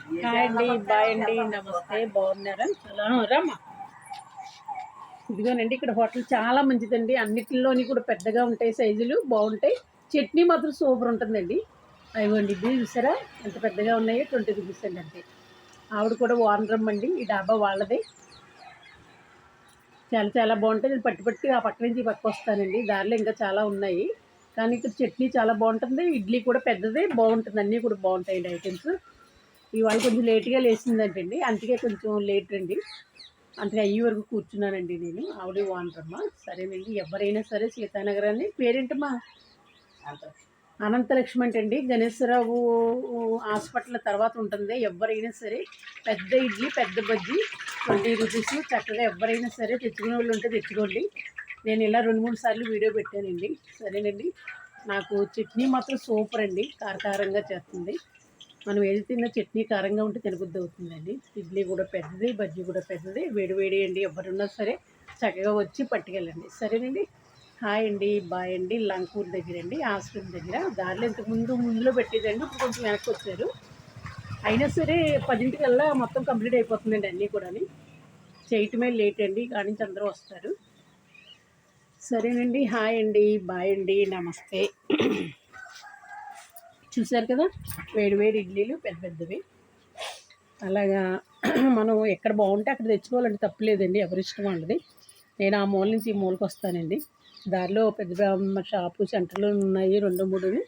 Hi అండి, bye అండి, నమస్తే. బాగున్నారా? చాలా రామ్మా. ఇదిగోనండి, ఇక్కడ హోటల్ చాలా మంచిదండి. అన్నిటిలోని కూడా పెద్దగా ఉంటాయి, సైజులు బాగుంటాయి. చట్నీ మాత్రం సూపర్ ఉంటుందండి. అదిగోండి, ఇది చూసారా ఎంత పెద్దగా ఉన్నాయో. 20 రూపీస్ అండి అంతే. ఆవిడ కూడా ఓనర్ అండి, ఈ డాబా వాళ్ళదే. చాలా చాలా బాగుంటాయి. నేను పట్టి ఆ పక్క నుంచి ఈ పక్క వస్తానండి. దారిలో ఇంకా చాలా ఉన్నాయి, కానీ ఇక్కడ చట్నీ చాలా బాగుంటుంది. ఇడ్లీ కూడా పెద్దదే బాగుంటుంది, అన్నీ కూడా బాగుంటాయండి ఐటమ్స్. ఇవాళ కొంచెం లేట్గా లేచిందంటండి, అందుకే కొంచెం లేట్ అండి. అందుకే అయ్యి వరకు కూర్చున్నానండి నేను. ఆవిడ ఓనరమ్మా. సరేనండి, ఎవరైనా సరే సీతానగరాన్ని పేరేంటమ్మా? అనంతలక్ష్మి అంటండి, గణేశ్వరరావు హాస్పిటల్ తర్వాత ఉంటుంది. ఎవరైనా సరే పెద్ద ఇడ్లీ పెద్ద బజ్జీ 20 రూపీస్. చక్కగా ఎవరైనా సరే తెచ్చుకునే వాళ్ళు ఉంటే తెచ్చుకోండి. నేను ఇలా 2-3 సార్లు వీడియో పెట్టానండి. సరేనండి, నాకు చట్నీ మాత్రం సూపర్ అండి, కారకారంగా చేస్తుంది. మనం ఏది తిన్నా చట్నీ కారంగా ఉంటే తినబుద్ధి అవుతుందండి. ఇడ్లీ కూడా పెద్దది, బజ్జీ కూడా పెద్దది, వేడి వేడి అండి. ఎవరున్నా సరే చక్కగా వచ్చి పట్టుకెళ్ళండి. సరేనండి, హాయ్ అండి, బాయ్ అండి. లంకూరు దగ్గర అండి, హాస్పిటల్ దగ్గర. దారిలో ముందులో పెట్టేదండి, ఇప్పుడు కొంచెం వెనక్కి వచ్చారు. అయినా సరే 10ంటికల్లా మొత్తం కంప్లీట్ అయిపోతుందండి అన్నీ కూడా. చేయటమే లేట్ అండి, కాడి నుంచి అందరూ వస్తారు. సరేనండి, హాయ్ అండి, బాయ్ అండి, నమస్తే. చూశారు కదా, వేడి వేడి ఇడ్లీలు పెద్ద పెద్దవి. అలాగా మనం ఎక్కడ బాగుంటే అక్కడ తెచ్చుకోవాలంటే తప్పులేదండి, ఎవరిష్టం వాళ్ళది. నేను ఆ మూల నుంచి ఈ మూలకి వస్తానండి. దారిలో పెద్ద షాపు సెంటర్లు ఉన్నాయి, 2-3.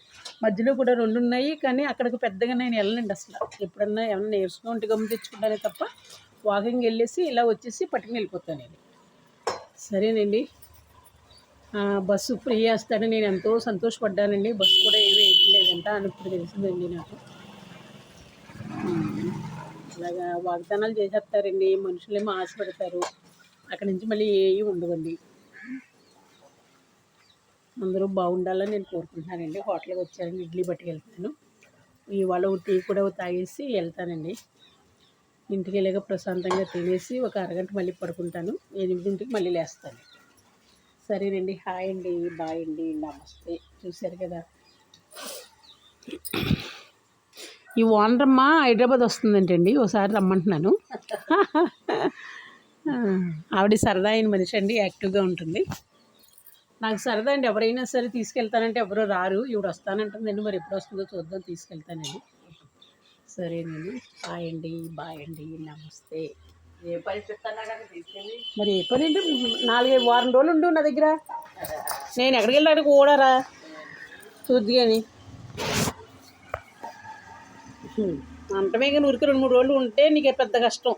మధ్యలో కూడా 2 ఉన్నాయి, కానీ అక్కడికి పెద్దగా నేను వెళ్ళనండి అసలు. ఎప్పుడన్నా ఏమన్నా నేర్చుకుని ఉంటే గమ్ము తెచ్చుకుంటానే తప్ప వాకింగ్ వెళ్ళేసి ఇలా వచ్చేసి పట్టుకుని వెళ్ళిపోతానండి. సరేనండి, బస్సు ఫ్రీ చేస్తాడని నేను ఎంతో సంతోషపడ్డానండి. బస్సు కూడా ఏమీ వేయట్లేదంట అని ఇప్పుడు తెలిసిందండి నాకు. అలాగా వాగ్దానాలు చేసేస్తారండి, మనుషులేమో ఆశపడతారు, అక్కడి నుంచి మళ్ళీ ఏవి ఉండవండి. అందరూ బాగుండాలని నేను కోరుకుంటున్నానండి. హోటల్కి వచ్చానండి, ఇడ్లీ పట్టుకెళ్తాను. ఇవాళ టీ కూడా తాగేసి వెళ్తానండి. ఇంటికి వెళ్ళాక ప్రశాంతంగా తినేసి ఒక అరగంట మళ్ళీ పడుకుంటాను. 8ంటికి మళ్ళీ లేస్తాను. సరేనండి, హాయ్ అండి, బాయ్ అండి, నమస్తే. చూశారు కదా, ఈ ఓనరమ్మ హైదరాబాద్ వస్తుందంటండి, ఒకసారి రమ్మంటున్నాను. ఆవిడ సరదా అయిన మనిషి అండి, యాక్టివ్గా ఉంటుంది. నాకు సరదా అండి, ఎవరైనా సరే తీసుకెళ్తానంటే ఎవరో రారు. ఇవిడ వస్తానంటుందండి, మరి ఎప్పుడు వస్తుందో చూద్దాం, తీసుకెళ్తానండి. సరేనండి, హాయ్ అండి, బాయ్ అండి, నమస్తే. ఏ పని చెప్తానా కదా తీసుకెళ్ళి. మరి ఏ పని అంటే 4-5 వారం రోజులు ఉండు నా దగ్గర. నేను ఎక్కడికి వెళ్ళడానికి కూడా రా చూద్ది కానీ. అంటమే కానీ ఊరికి 2-3 రోజులు ఉంటే నీకే పెద్ద కష్టం.